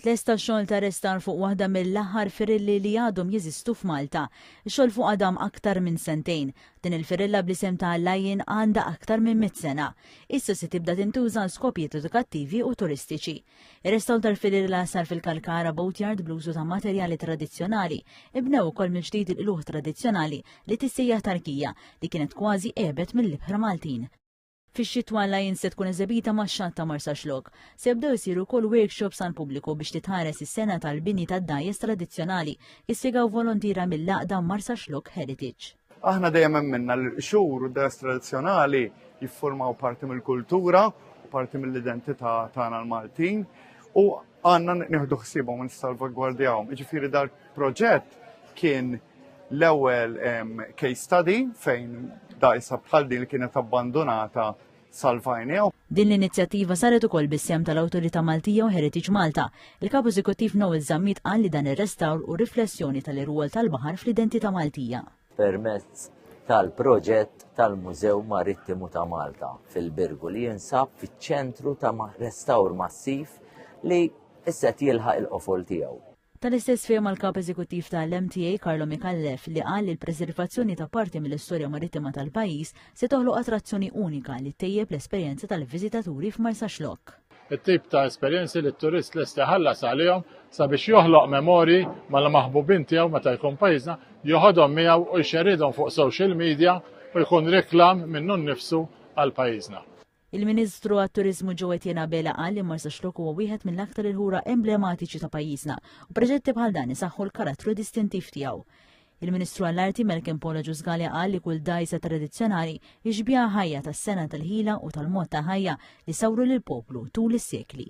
Tlesta xogħol ta' restar fuq waħda mill-aħħar firilli li għadhom jeżistu f'Malta. Ix-xogħol fuq għadhom aktar minn sentejn. Din il-firilla bl-isem ta' Lajjin għandha aktar minn 100 sena. Issa se tibda tintuża skopijiet edukattivi u turistiċi. Ir-restaw tal-firilla sar fil-Kalkara Boatyard bl-użu ta' materjali tradizzjonali. Ibnew ukoll mill-ġdid il-qluħ tradizzjonali li tissejjaħ tarkija li kienet kważi qebet mill-ibħra Maltin. Fix-xitwa Lajjin se tkun eżebita max-xatt ta' Marsa Xlok. Se jibdew isiru wkoll workshops għal pubbliku biex titħares is-sena tal-bini tad-dajjes tradizzjonali, jispjegaw volontira mill-laqda Marsa Xlok Heritage. Aħna dejjem minna l-xhur u d-dajjes tradizzjonali jiffurmaw parti mill-kultura u parti mill-identità tagħna l-Maltin u għandna nieħdu ħsiebhom u nissalvagwardjawhom. Jiġifieri dal-proġett kien l-ewwel case study fejn dajsa bħal din li kienet abbandonata salvajnija. Din l-inizjattiva saret ukoll bis-sem tal-Awtorità Maltija u Heritage Malta. Il-Kapu Eżekuttiv Noel Zammit qal li dan ir-restawr u riflessjoni tal-irwol tal-baħar fl-identità Maltija. Permezz tal-proġett tal-Mużew Marittimu ta' Malta fil-Birgu li jinsab fiċ-ċentru ta' restawr massiv li issa jilħaq il-qofol tiegħu. Tal-istess firma l-Kap Eżekuttiv tal-MTA Carlo Mikallef li qal li l-preservazzjoni ta' parti mill-istorja marittima tal-pajjiż se toħloq attrazzjoni unika li tejjeb l-esperjenza tal-viżitaturi f'Marsa Xlok. It-tip ta' esperjenzi li t-turist lest iħallas għalihom sabiex joħloq memori mal-maħbubin tiegħu meta jkun pajjiżna, joħodhom miegħu u jxeridhom fuq social media u jkun reklam minnu nnifsu għal pajjiżna. Il-Ministru għat-Turizmu Joe Etienne Abela qal li Marsa Xlok huwa wieħed mill-aktar il-ħura emblematiċi ta' pajjiżna u proġetti bħal dan isaħħu l-karattru distintiv tiegħu. Il-Ministru għall-Arti Melkem Pola Ġużgali qal li kull dajsa tradizzjonali jiġbiha ħajja tas-sena tal-ħila u tal-mod ta' ħajja li sawru lil poplu tul is-sekli.